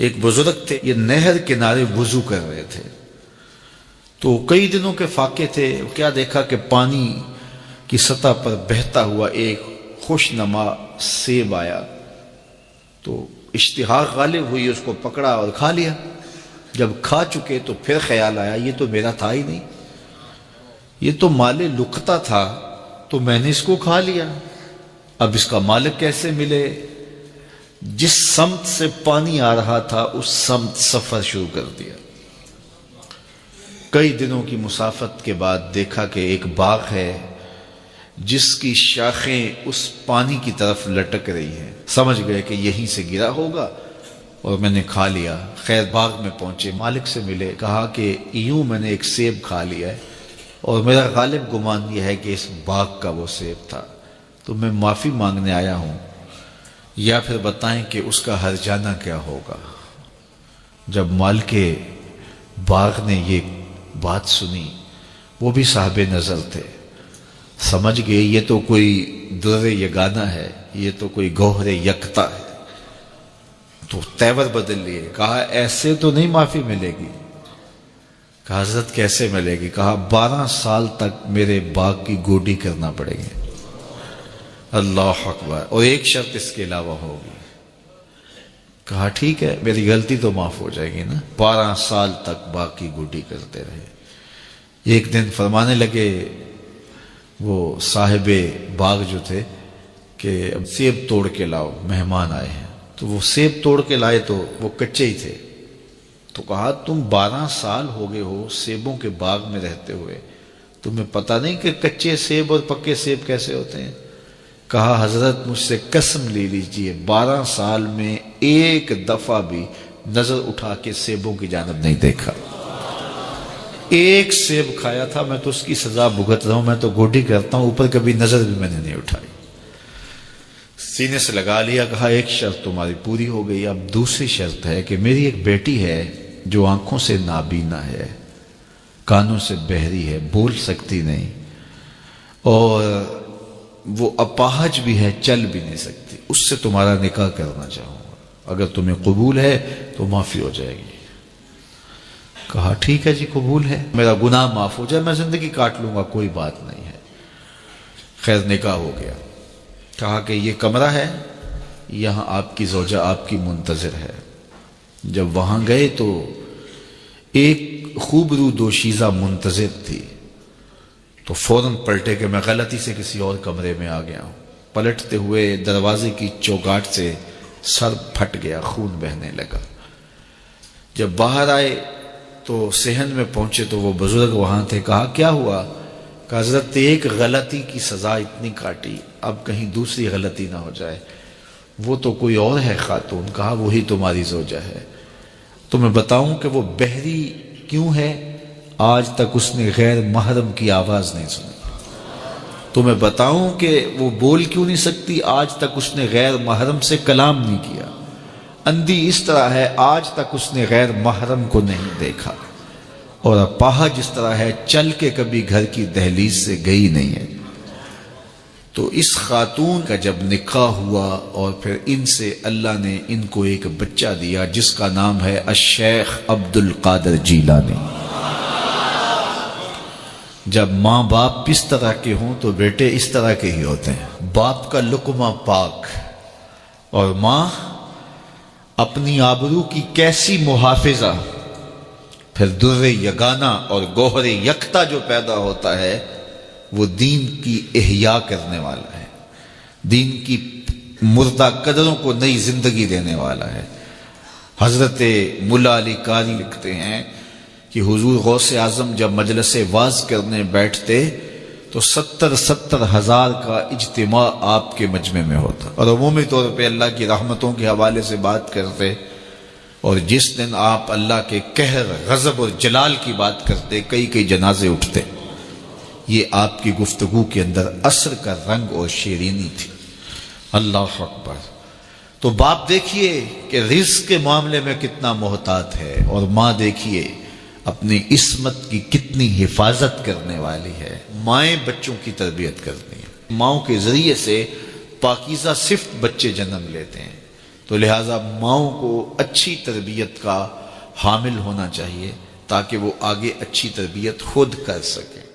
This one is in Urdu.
ایک بزرگ تھے، یہ نہر کنارے وضو کر رہے تھے، تو کئی دنوں کے فاقے تھے، کیا دیکھا کہ پانی کی سطح پر بہتا ہوا ایک خوش نما سیب آیا، تو اشتہا غالب ہوئی، اس کو پکڑا اور کھا لیا۔ جب کھا چکے تو پھر خیال آیا یہ تو میرا تھا ہی نہیں، یہ تو مال لقطہ تھا، تو میں نے اس کو کھا لیا، اب اس کا مالک کیسے ملے؟ جس سمت سے پانی آ رہا تھا اس سمت سفر شروع کر دیا۔ کئی دنوں کی مسافت کے بعد دیکھا کہ ایک باغ ہے جس کی شاخیں اس پانی کی طرف لٹک رہی ہیں، سمجھ گئے کہ یہیں سے گرا ہوگا اور میں نے کھا لیا۔ خیر باغ میں پہنچے، مالک سے ملے، کہا کہ یوں میں نے ایک سیب کھا لیا ہے اور میرا غالب گمان یہ ہے کہ اس باغ کا وہ سیب تھا، تو میں معافی مانگنے آیا ہوں، یا پھر بتائیں کہ اس کا ہرجانہ کیا ہوگا۔ جب مالک باغ نے یہ بات سنی، وہ بھی صاحب نظر تھے، سمجھ گئے یہ تو کوئی در یگانہ ہے، یہ تو کوئی گوہر یکتا ہے، تو تیور بدل لیے، کہا ایسے تو نہیں معافی ملے گی۔ کہا حضرت کیسے ملے گی؟ کہا 12 سال تک میرے باغ کی گوڈی کرنا پڑے گی۔ اللہ اکبر، اور ایک شرط اس کے علاوہ ہوگی۔ کہا ٹھیک ہے، میری غلطی تو معاف ہو جائے گی نا۔ 12 سال تک باغ کی گوڈی کرتے رہے۔ ایک دن فرمانے لگے وہ صاحب باغ جو تھے کہ اب سیب توڑ کے لاؤ، مہمان آئے ہیں، تو وہ سیب توڑ کے لائے تو وہ کچے ہی تھے، تو کہا تم 12 سال ہو گئے ہو سیبوں کے باغ میں رہتے ہوئے، تمہیں پتہ نہیں کہ کچے سیب اور پکے سیب کیسے ہوتے ہیں؟ کہا حضرت مجھ سے قسم لے لیجئے 12 سال میں ایک دفعہ بھی نظر اٹھا کے سیبوں کی جانب نہیں دیکھا، ایک سیب کھایا تھا، میں تو اس کی سزا بھگت رہا ہوں، میں تو گوڈی کرتا ہوں، اوپر کبھی نظر بھی میں نے نہیں اٹھائی۔ سینے سے لگا لیا، کہا ایک شرط تمہاری پوری ہو گئی، اب دوسری شرط ہے کہ میری ایک بیٹی ہے جو آنکھوں سے نابینا ہے، کانوں سے بہری ہے، بول سکتی نہیں، اور وہ اپاہج بھی ہے، چل بھی نہیں سکتی، اس سے تمہارا نکاح کرنا چاہوں گا، اگر تمہیں قبول ہے تو معافی ہو جائے گی۔ کہا ٹھیک ہے جی قبول ہے، میرا گناہ معاف ہو جائے، میں زندگی کاٹ لوں گا، کوئی بات نہیں ہے۔ خیر نکاح ہو گیا۔ کہا کہ یہ کمرہ ہے، یہاں آپ کی زوجہ آپ کی منتظر ہے۔ جب وہاں گئے تو ایک خوبرو دوشیزہ منتظر تھی، تو فوراً پلٹے کہ میں غلطی سے کسی اور کمرے میں آ گیا ہوں۔ پلٹتے ہوئے دروازے کی چوگاٹ سے سر پھٹ گیا، خون بہنے لگا۔ جب باہر آئے تو صحن میں پہنچے تو وہ بزرگ وہاں تھے۔ کہا کیا ہوا؟ کہ حضرت ایک غلطی کی سزا اتنی کاٹی، اب کہیں دوسری غلطی نہ ہو جائے، وہ تو کوئی اور ہے خاتون۔ کہا وہی تمہاری زوجہ ہے۔ تو میں بتاؤں کہ وہ بہری کیوں ہے؟ آج تک اس نے غیر محرم کی آواز نہیں سنی۔ تو میں بتاؤں کہ وہ بول کیوں نہیں سکتی؟ آج تک اس نے غیر محرم سے کلام نہیں کیا۔ اندھی اس طرح ہے، آج تک اس نے غیر محرم کو نہیں دیکھا، اور اپاہج جس طرح ہے، چل کے کبھی گھر کی دہلیز سے گئی نہیں ہے۔ تو اس خاتون کا جب نکاح ہوا اور پھر ان سے اللہ نے ان کو ایک بچہ دیا جس کا نام ہے الشیخ عبد القادر جیلانی۔ جب ماں باپ اس طرح کے ہوں تو بیٹے اس طرح کے ہی ہوتے ہیں، باپ کا لقمہ پاک، اور ماں اپنی آبرو کی کیسی محافظہ، پھر در یگانہ اور گوہر یکتا جو پیدا ہوتا ہے وہ دین کی احیاء کرنے والا ہے، دین کی مردہ قدروں کو نئی زندگی دینے والا ہے۔ حضرت ملا علی قاری لکھتے ہیں کہ حضور غوث اعظم جب مجلس واعظ کرنے بیٹھتے تو 70 ہزار کا اجتماع آپ کے مجمع میں ہوتا، اور عمومی طور پہ اللہ کی رحمتوں کے حوالے سے بات کرتے، اور جس دن آپ اللہ کے قہر، غضب اور جلال کی بات کرتے کئی جنازے اٹھتے۔ یہ آپ کی گفتگو کے اندر عصر کا رنگ اور شیرینی تھی۔ اللہ اکبر۔ تو باپ دیکھیے کہ رزق کے معاملے میں کتنا محتاط ہے، اور ماں دیکھیے اپنی عصمت کی کتنی حفاظت کرنے والی ہے۔ مائیں بچوں کی تربیت کرتی ہیں، ماؤں کے ذریعے سے پاکیزہ صفت بچے جنم لیتے ہیں۔ تو لہٰذا ماؤں کو اچھی تربیت کا حامل ہونا چاہیے تاکہ وہ آگے اچھی تربیت خود کر سکیں۔